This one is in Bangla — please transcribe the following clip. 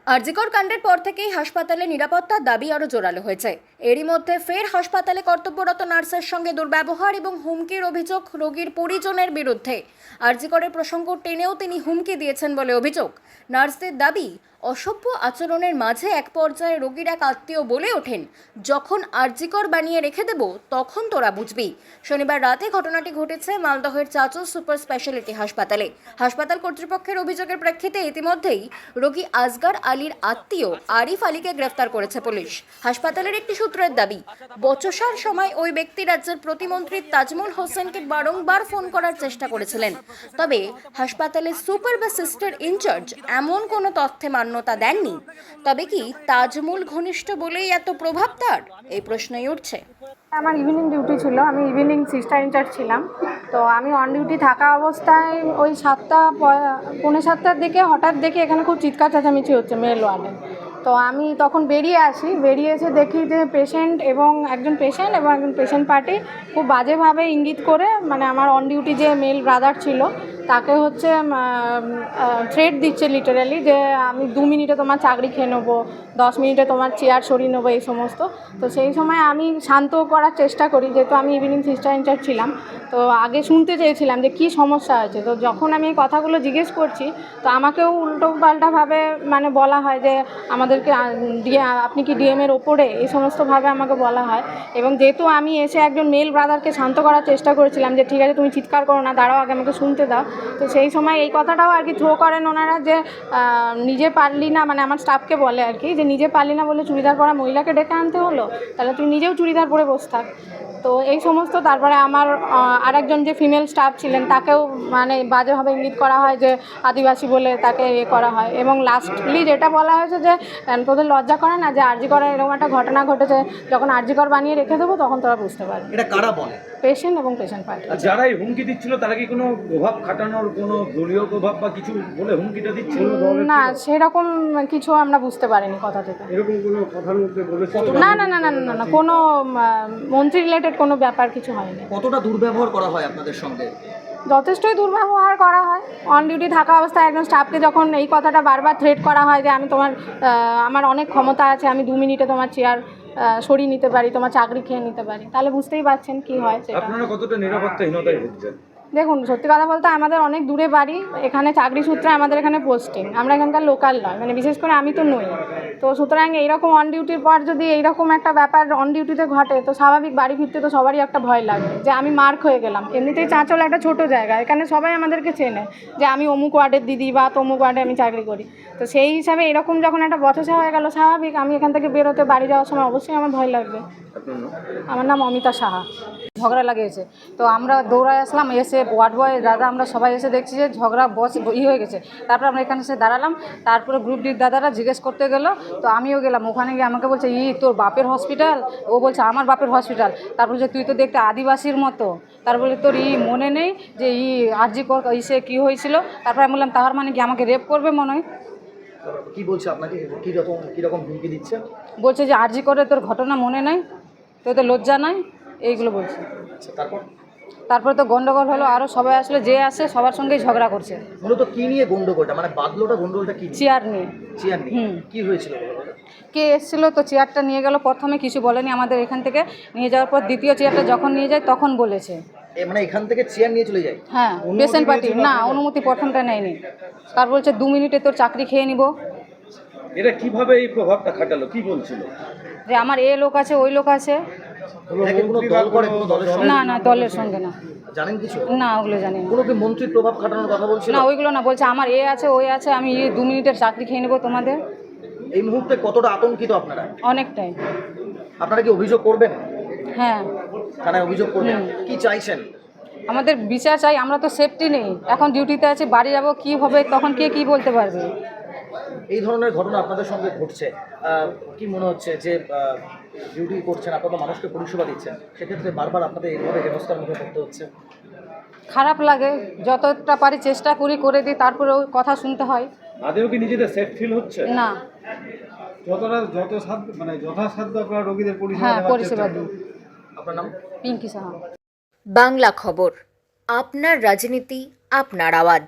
আরজিকর কাণ্ডের পর থেকেই হাসপাতালে নিরাপত্তার দাবি আরও জোরালো হয়েছে। এরই মধ্যে ফের হাসপাতালে কর্তব্যরত নার্সের সঙ্গে দুর্ব্যবহার এবং হুমকির অভিযোগ রোগীর পরিজনের বিরুদ্ধে। আরজিকরের প্রসঙ্গ টেনেও তিনি হুমকি দিয়েছেন বলে অভিযোগ। নার্সদের দাবি, অসভ্য আচরণের মাঝে এক পর্যায়ে রোগীর এক আত্মীয় বলে ওঠেন, যখন আরজিকর বানিয়ে রেখে দেব তখন তোরা বুঝবি। শনিবার রাতে ঘটনাটি ঘটেছে মালদহের চাচল সুপার স্পেশালিটি হাসপাতালে। হাসপাতাল কর্তৃপক্ষের অভিযোগের প্রেক্ষিতে ইতিমধ্যেই রোগী আসগর আলীর আত্মীয় আরিফ আলীকে গ্রেফতার করেছে পুলিশ। হাসপাতালের একটি সূত্রের দাবি, বচসার সময় ওই ব্যক্তি রাজ্যের প্রতিমন্ত্রী তাজমুল হোসেনকে বারংবার ফোন করার চেষ্টা করেছিলেন। তবে হাসপাতালের সুপার বা সিস্টার ইনচার্জ এমন কোনো তথ্যে মান্যতা দেননি। তবে কি তাজমুল ঘনিষ্ঠ বলেই এত প্রভাব তার? এই প্রশ্নই উঠছে। আমার ইভিনিং ডিউটি ছিল, আমি ইভিনিং সিস্টার ইনচার্জ ছিলাম। তো আমি অন ডিউটি থাকা অবস্থায় ওই 7:45 দিকে হঠাৎ দেখি এখানে খুব চিৎকার চেঁচামেচি হচ্ছে মেল ওয়ার্ডে। তো আমি তখন বেরিয়ে এসে দেখি যে একজন পেশেন্ট পার্টি খুব বাজেভাবে ইঙ্গিত করে, মানে আমার অন ডিউটি যে মেল ব্রাদার ছিল তাকে হচ্ছে থ্রেট দিচ্ছে লিটারালি, যে আমি 2 মিনিটে তোমার চাকরি খেয়ে নেবো, 10 মিনিটে তোমার চেয়ার সরিয়ে নেবো, এই সমস্ত। তো সেই সময় আমি শান্ত করার চেষ্টা করি, যেহেতু আমি ইভিনিং সিস্টার ইনচার্জ ছিলাম। তো আগে শুনতে চেয়েছিলাম যে কী সমস্যা আছে। তো যখন আমি এই কথাগুলো জিজ্ঞেস করছি, তো আমাকেও উল্টো পাল্টাভাবে মানে বলা হয় যে আমাদেরকে আপনি কি ডিএমের ওপরে, এই সমস্তভাবে আমাকে বলা হয়। এবং যেহেতু আমি এসে একজন মেল ব্রাদারকে শান্ত করার চেষ্টা করেছিলাম যে ঠিক আছে তুমি চিৎকার করো না, দাঁড়াও আগে আমাকে শুনতে দাও। তো সেই সময় এই কথাটাও আর কি থ্রো করেন ওনারা, যে নিজে পারলি না, মানে আমার স্টাফকে বলে আর কি, যে নিজে পারলি না বলে চুড়িদার পরা মহিলাকে ডেকে আনতে হলো, তাহলে তুই নিজেও চুড়িদার পরে বসে থাক। তো এই সমস্ত। তারপরে আমার আরেকজন যে ফিমেল স্টাফ ছিলেন তাকেও মানে বাজেভাবে ইঙ্গিত করা হয় যে আদিবাসী বলে তাকে করা হয়। এবং লাস্টলি যেটা বলা হয়েছে যে তোদের লজ্জা করে না যে আরজিকরের এরকম একটা ঘটনা ঘটেছে, যখন আরজিকর বানিয়ে রেখে দেবো তখন তোরা বুঝতে পারবি। এটা কারা বলে? পেশেন্ট এবং পেশেন্ট পার্টি। যারা এই হুমকি দিচ্ছিল তারা কি কোনো প্রভাব খাটানোর কোনো দলীয় প্রভাব বা কিছু বলে হুমকিটা দিচ্ছিল? না, সেরকম কিছু আমরা বুঝতে পারিনি কথা থেকে। এরকম কোনো কথার মধ্যে বলেছিল? না না না না না না, কোনো মন্ত্রী রিলেটেড কোনো ব্যাপার কিছু হয়নি। কতটা দুর্ব্যবহার করা হয় আপনাদের সঙ্গে? যথেষ্টই দুর্ব্যবহার করা হয়। অন ডিউটি থাকা অবস্থায় একজন স্টাফকে যখন এই কথাটা বারবার থ্রেট করা হয় যে আমি আমার অনেক ক্ষমতা আছে, আমি 2 মিনিটে তোমার চেয়ার সরিয়ে নিতে পারি, তোমার চাকরি খেয়ে নিতে পারি, তাহলে বুঝতেই পারছেন কি হয় সেটা। আপনারা কতটা নিরাপত্তাহীনতায় ভুগছেন? দেখুন, সত্যি কথা বলতে আমাদের অনেক দূরে বাড়ি, এখানে চাকরি সূত্রে আমাদের এখানে পোস্টিং, আমরা এখানকার লোকাল নয়, মানে বিশেষ করে আমি তো নই। তো সুতরাং এইরকম অন ডিউটির পর যদি এইরকম একটা ব্যাপার অন ডিউটিতে ঘটে, তো স্বাভাবিক বাড়ি ফিরতে তো সবারই একটা ভয় লাগবে যে আমি মার্ক হয়ে গেলাম। এমনিতেই চাঁচল একটা ছোট জায়গা, এখানে সবাই আমাদেরকে চেনে যে আমি অমুক ওয়ার্ডের দিদি বা তমুক ওয়ার্ডে আমি চাকরি করি। তো সেই হিসাবে এরকম যখন একটা বচসা হয়ে গেল, স্বাভাবিক আমি এখান থেকে বেরোতে বাড়ি যাওয়ার সময় অবশ্যই আমার ভয় লাগবে। আমার নাম অমিতা সাহা। ঝগড়া লাগিয়েছে, তো আমরা দৌড়ায় আসলাম, এসে ওয়ার্ড বয় দাদা আমরা সবাই এসে দেখছি যে ঝগড়া হয়ে গেছে। তারপর আমরা এখানে এসে দাঁড়ালাম, তারপরে গ্রুপ ডির দাদারা জিজ্ঞেস করতে গেলো, তো আমিও গেলাম। ওখানে গিয়ে আমাকে বলছে তোর বাপের হসপিটাল? ও বলছে আমার বাপের হসপিটাল। তারপর বলছে তুই তো দেখতে আদিবাসীর মতো। তারপরে তোর মনে নেই যে আরজিকর ইসে কী হয়েছিল? তারপর আমি বললাম তাহার মানে কি আমাকে রেপ করবে মনে হয়? কি বলছে আপনাকে? কিরকম হুমকি দিচ্ছে? বলছে যে আরজিকরের তোর ঘটনা মনে নাই, তোদের লজ্জা নাই, এইগুলো বলছে। তারপরে তো গন্ডগোল হলো, আরও সবাই আসলে যে আসে সবার সঙ্গেই ঝগড়া করছে। মূলত কি নিয়ে গন্ডগোলটা, মানে গন্ডগোলটা কি? চেয়ার নিয়ে। চেয়ার নিয়ে কি হয়েছিল? কে এসেছিলো, তো চেয়ারটা নিয়ে গেল, প্রথমে কিছু বলেনি আমাদের এখান থেকে নিয়ে যাওয়ার পর দ্বিতীয় চেয়ারটা যখন নিয়ে যায় তখন বলেছে। মানে এখান থেকে চেয়ার নিয়ে চলে যায়? হ্যাঁ, পেশেন্ট পার্টি না, অনুমতি প্রথমটা নেয়নি। তার বলছে 2 মিনিটে তোর চাকরি খেয়ে নিব। এরা কিভাবে এই প্রভাবটা খাটালো, কি বলছিল? যে আমার লোক আছে, ওই লোক আছে। না না, দলের সঙ্গে না। জানেন কিছু? না, ওগুলো জানি না। কোনো কি মন্ত্রীর প্রভাব খাটানোর কথা বলছিল? না, ওইগুলো না, বলছে আমার আছে, ওই আছে, আমি 2 মিনিটের চাকরি খেয়ে নেবো তোমাদের। এই মুহূর্তে কতটা আতঙ্কিত আপনারা? অনেকটাই। আপনারা কি অভিযোগ করবেন? হ্যাঁ, থানায় অভিযোগ করবেন। কি চাইছেন? আমাদের বিচার চাই, আমরা তো সেফটি নেই, এখন ডিউটিতে আছি, বাড়ি যাবো কি হবে তখন কে কি বলতে পারবে। এই ধরনের ঘটনা আপনাদের সঙ্গে ঘটছে, কি মনে হচ্ছে যে ডিউটি করছেন, আপনারা মানুষকে পরিষেবা দিচ্ছেন, সেক্ষেত্রে বারবার আপনাদের এইভাবে হেনস্থার মুখে পড়তে হচ্ছে? খারাপ লাগে, যতটা পারি চেষ্টা করে দিই, তারপরেও কথা শুনতে হয়। আদেও কি নিজেদের সেফ ফিল হচ্ছে না? যথাসাধ্য আপনারা রোগীদের পরিষেবা দিই। আপনার নাম? পিঙ্কি সাহা। বাংলা খবর, আপনার রাজনীতি, আপনার আওয়াজ।